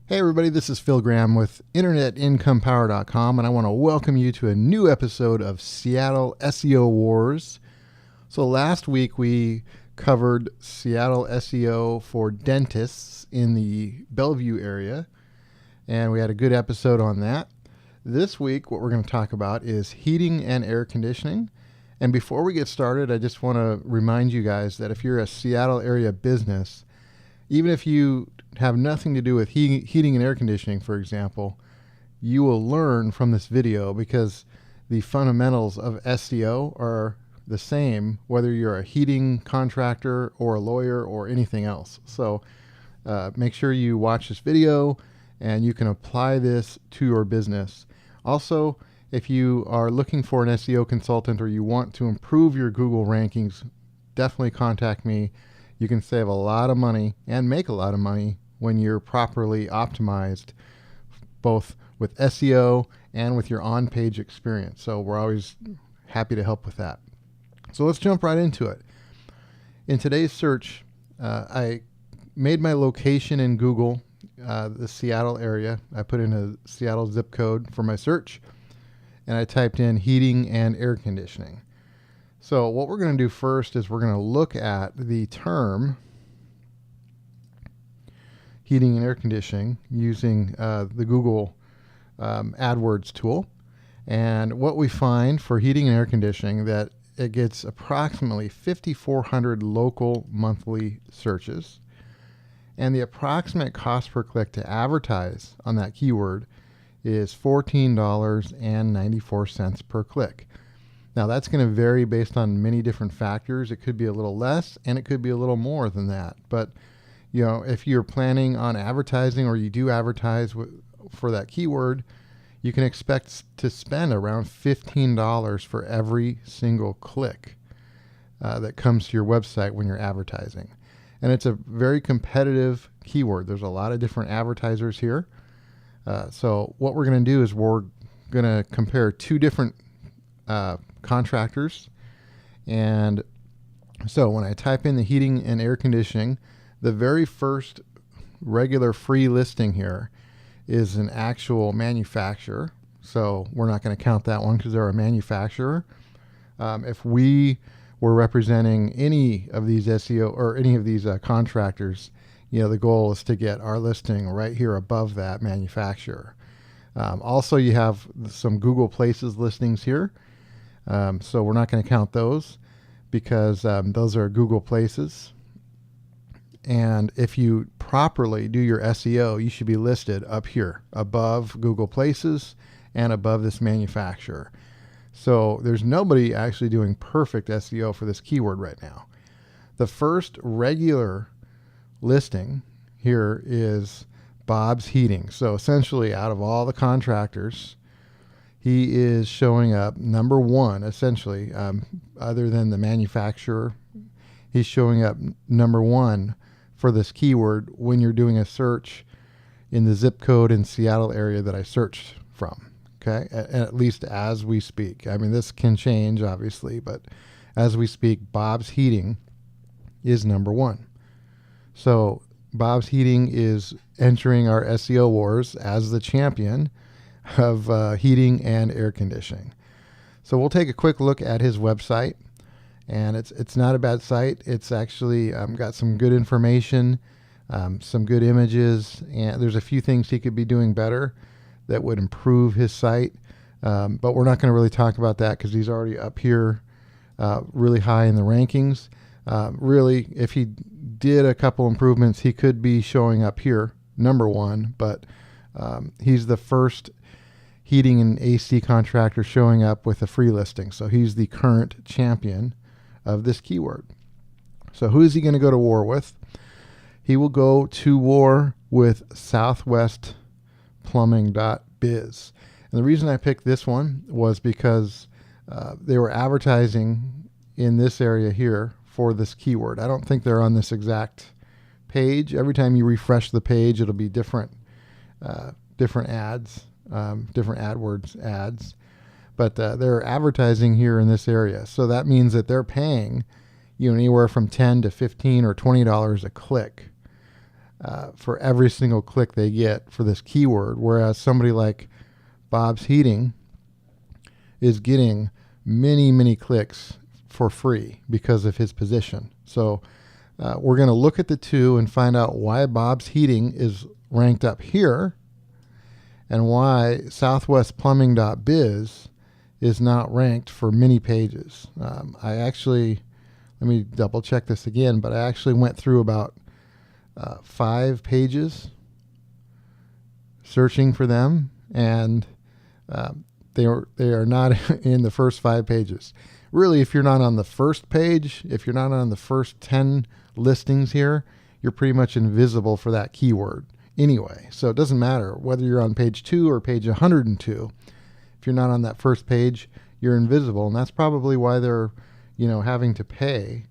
Hey everybody, this is Phil Graham with InternetIncomePower.com, and I want to welcome you to a new episode of Seattle SEO Wars. So last week we covered Seattle SEO for dentists in the Bellevue area, and we had a good episode on that. This week what we're going to talk about is heating and air conditioning. And before we get started, I just want to remind you guys that if you're a Seattle area business, even if you have nothing to do with heating and air conditioning, for example, you will learn from this video because the fundamentals of SEO are the same whether you're a heating contractor or a lawyer or anything else. So make sure you watch this video and you can apply this to your business. Also, if you are looking for an SEO consultant or you want to improve your Google rankings, definitely contact me. You can save a lot of money and make a lot of money when you're properly optimized, both with SEO and with your on-page experience. So we're always happy to help with that. So let's jump right into it. In today's search, I made my location in Google, the Seattle area. I put in a Seattle zip code for my search, and I typed in heating and air conditioning. So what we're going to do first is we're going to look at the term heating and air conditioning using the Google AdWords tool. And what we find for heating and air conditioning, that it gets approximately 5,400 local monthly searches. And the approximate cost per click to advertise on that keyword is $14.94 per click. Now that's going to vary based on many different factors. It could be a little less and it could be a little more than that. But you know, if you're planning on advertising or you do advertise for that keyword, you can expect to spend around $15 for every single click that comes to your website when you're advertising. And it's a very competitive keyword. There's a lot of different advertisers here. So what we're going to do is we're going to compare two different contractors. And so when I type in the heating and air conditioning, the very first regular free listing here is an actual manufacturer. So we're not going to count that one because they're a manufacturer. If we were representing any of these SEO or any of these contractors, you know, the goal is to get our listing right here above that manufacturer. Also, you have some Google Places listings here. So we're not going to count those because those are Google Places. And if you properly do your SEO, you should be listed up here above Google Places and above this manufacturer. So there's nobody actually doing perfect SEO for this keyword right now. The first regular listing here is Bob's Heating. So essentially, out of all the contractors, he is showing up number one, essentially, other than the manufacturer. He's showing up number one for this keyword when you're doing a search in the zip code in Seattle area that I searched from. Okay, at least as we speak. I mean, this can change, obviously, but as we speak, Bob's Heating is number one. So Bob's Heating is entering our SEO wars as the champion of heating and air conditioning. So we'll take a quick look at his website, and it's not a bad site. It's actually got some good information, some good images, and there's a few things he could be doing better that would improve his site. But we're not going to really talk about that because he's already up here really high in the rankings. Really, if he did a couple improvements, he could be showing up here, number one, but he's the first heating and AC contractor showing up with a free listing. So he's the current champion of this keyword. So who is he going to go to war with? He will go to war with southwestplumbing.biz. And the reason I picked this one was because they were advertising in this area here for this keyword. I don't think they're on this exact page. Every time you refresh the page, it'll be different ads, different AdWords ads. But they're advertising here in this area. So that means that they're paying, you know, anywhere from $10 to $15 or $20 a click for every single click they get for this keyword, whereas somebody like Bob's Heating is getting many clicks for free because of his position. So we're going to look at the two and find out why Bob's Heating is ranked up here and why southwestplumbing.biz is not ranked for many pages. Let me double check this again, but I actually went through about 5 pages searching for them, and they are not in the first 5 pages. Really, if you're not on the first page, if you're not on the first 10 listings here, you're pretty much invisible for that keyword anyway. So it doesn't matter whether you're on page 2 or page 102. If you're not on that first page, you're invisible, and that's probably why they're, having to pay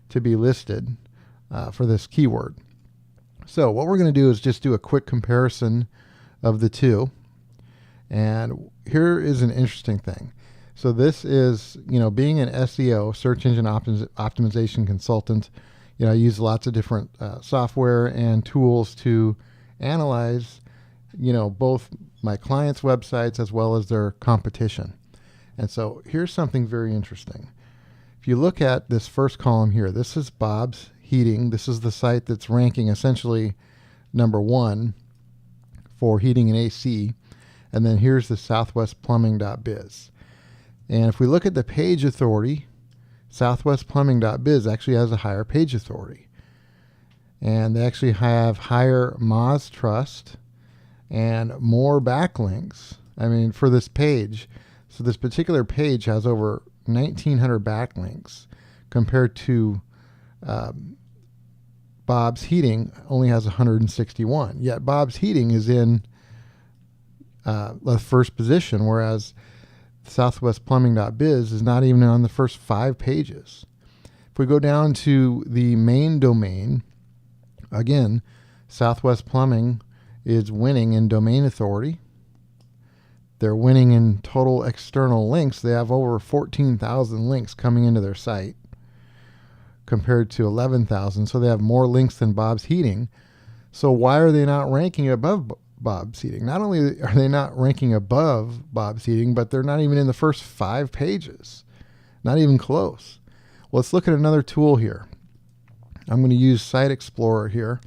to be listed for this keyword. So what we're going to do is just do a quick comparison of the two. And here is an interesting thing. So this is, being an SEO, search engine optimization consultant, I use lots of different software and tools to analyze, both my clients' websites as well as their competition. And so here's something very interesting. If you look at this first column here, this is Bob's Heating. This is the site that's ranking essentially number 1 for heating and AC. And then here's the southwestplumbing.biz. And if we look at the page authority, southwestplumbing.biz actually has a higher page authority. And they actually have higher Moz trust and more backlinks. For this page. So this particular page has over 1,900 backlinks compared to Bob's Heating only has 161. Yet Bob's Heating is in the first position, whereas southwestplumbing.biz is not even on the first 5 pages. If we go down to the main domain, again, Southwest Plumbing is winning in domain authority. They're winning in total external links. They have over 14,000 links coming into their site compared to 11,000. So they have more links than Bob's Heating. So why are they not ranking above Bob's Heating? Not only are they not ranking above Bob's Heating, but they're not even in the first 5 pages. Not even close. Well, let's look at another tool here. I'm going to use Site Explorer here.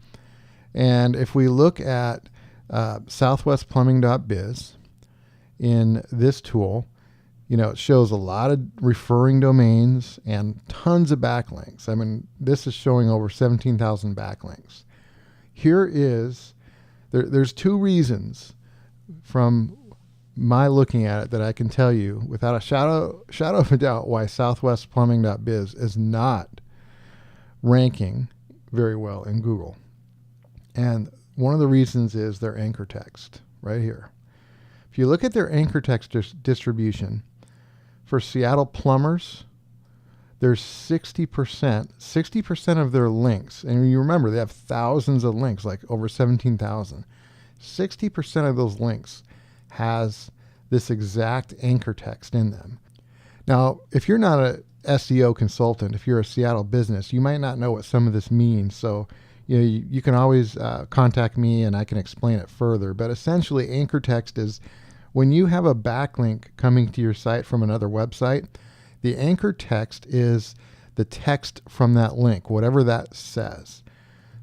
And if we look at southwestplumbing.biz in this tool, it shows a lot of referring domains and tons of backlinks. This is showing over 17,000 backlinks. There's 2 reasons from my looking at it that I can tell you without a shadow of a doubt why southwestplumbing.biz is not ranking very well in Google. And one of the reasons is their anchor text right here. If you look at their anchor text distribution for Seattle plumbers, there's 60% of their links. And you remember, they have thousands of links, like over 17,000. 60% of those links has this exact anchor text in them. Now, if you're not a SEO consultant, if you're a Seattle business, you might not know what some of this means. So, you can always contact me and I can explain it further. But essentially, anchor text is when you have a backlink coming to your site from another website, the anchor text is the text from that link, whatever that says.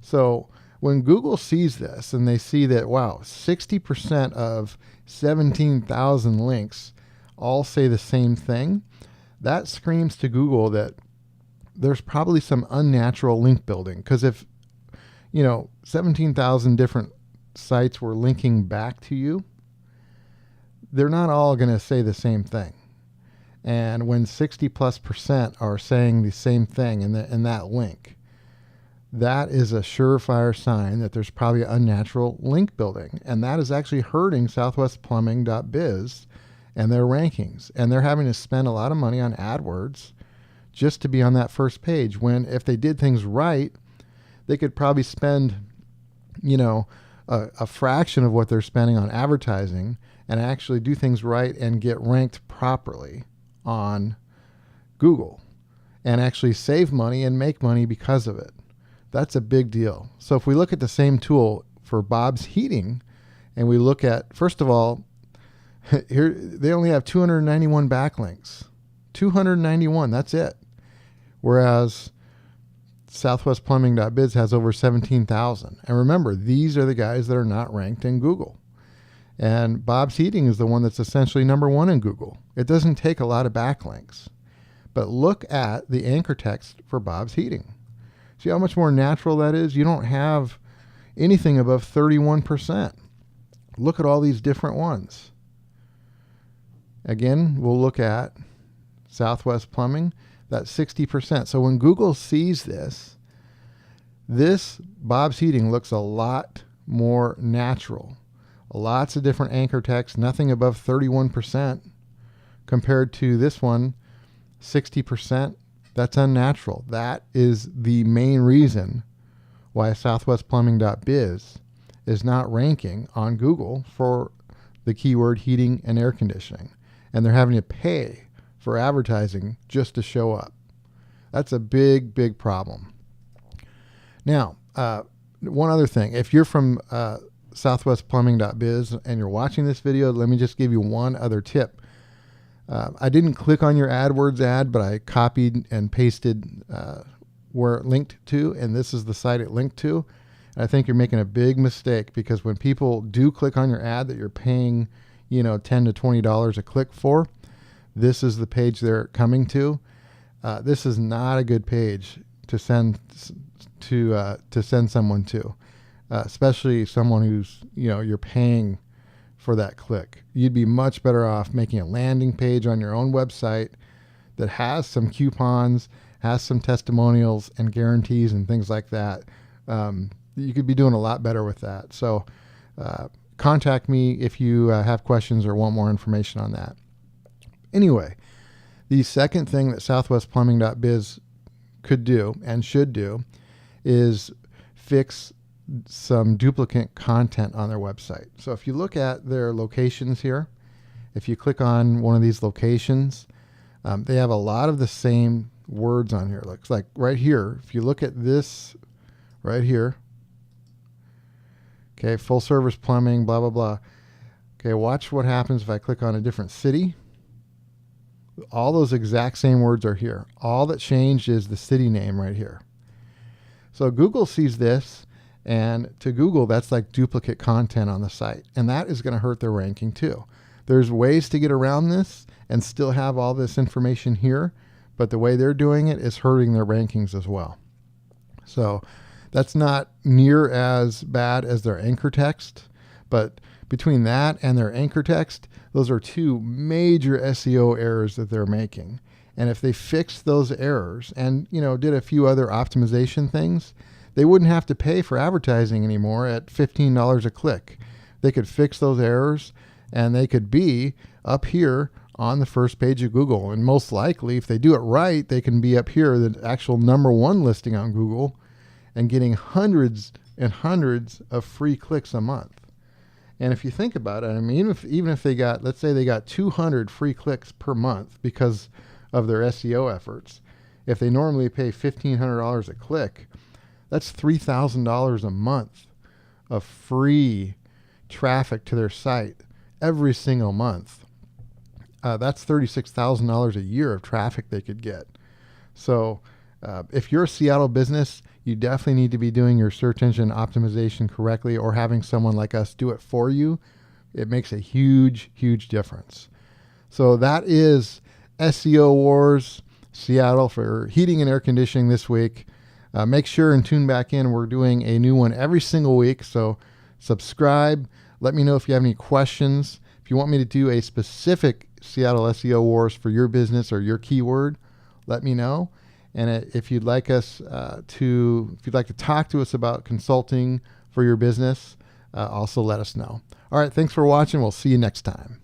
So when Google sees this and they see that, wow, 60% of 17,000 links all say the same thing, that screams to Google that there's probably some unnatural link building. Because if 17,000 different sites were linking back to you, they're not all going to say the same thing. And when 60+% are saying the same thing in that link, that is a surefire sign that there's probably unnatural link building. And that is actually hurting southwestplumbing.biz and their rankings. And they're having to spend a lot of money on AdWords just to be on that first page, when if they did things right, they could probably spend, a fraction of what they're spending on advertising and actually do things right and get ranked properly on Google and actually save money and make money because of it. That's a big deal. So if we look at the same tool for Bob's Heating, and we look at, first of all, here they only have 291 backlinks. 291, that's it. Whereas southwestplumbing.biz has over 17,000. And remember, these are the guys that are not ranked in Google. And Bob's Heating is the one that's essentially number one in Google. It doesn't take a lot of backlinks. But look at the anchor text for Bob's Heating. See how much more natural that is? You don't have anything above 31%. Look at all these different ones. Again, we'll look at Southwest Plumbing, that's 60%. So when Google sees this Bob's Heating looks a lot more natural. Lots of different anchor text, nothing above 31%, compared to this one, 60%. That's unnatural. That is the main reason why southwestplumbing.biz is not ranking on Google for the keyword heating and air conditioning. And they're having to pay for advertising just to show up. That's a big, big problem. Now, one other thing. If you're from southwestplumbing.biz and you're watching this video, let me just give you one other tip. I didn't click on your AdWords ad, but I copied and pasted where it linked to, and this is the site it linked to. And I think you're making a big mistake, because when people do click on your ad that you're paying, $10 to $20 a click for, this is the page they're coming to. This is not a good page to send someone to, especially someone who's you're paying for that click. You'd be much better off making a landing page on your own website that has some coupons, has some testimonials and guarantees and things like that. You could be doing a lot better with that. So contact me if you have questions or want more information on that. Anyway, the second thing that southwestplumbing.biz could do and should do is fix some duplicate content on their website. So if you look at their locations here, if you click on one of these locations, they have a lot of the same words on here. Looks like right here, if you look at this right here, okay, full service plumbing, blah, blah, blah. Okay, watch what happens if I click on a different city. All those exact same words are here. All that changed is the city name right here. So Google sees this, and to Google, that's like duplicate content on the site. And that is going to hurt their ranking too. There's ways to get around this and still have all this information here, but the way they're doing it is hurting their rankings as well. So that's not near as bad as their anchor text, but between that and their anchor text, those are two major SEO errors that they're making. And if they fixed those errors and, did a few other optimization things, they wouldn't have to pay for advertising anymore at $15 a click. They could fix those errors and they could be up here on the first page of Google. And most likely, if they do it right, they can be up here, the actual number one listing on Google, and getting hundreds and hundreds of free clicks a month. And if you think about it, even if they got, let's say they got 200 free clicks per month because of their SEO efforts, if they normally pay $1,500 a click, that's $3,000 a month of free traffic to their site every single month. That's $36,000 a year of traffic they could get. So if you're a Seattle business, you definitely need to be doing your search engine optimization correctly, or having someone like us do it for you. It makes a huge, huge difference. So that is SEO Wars Seattle for heating and air conditioning this week. Make sure and tune back in. We're doing a new one every single week. So subscribe. Let me know if you have any questions. If you want me to do a specific Seattle SEO Wars for your business or your keyword, let me know. And if you'd like us if you'd like to talk to us about consulting for your business, also let us know. All right, thanks for watching. We'll see you next time.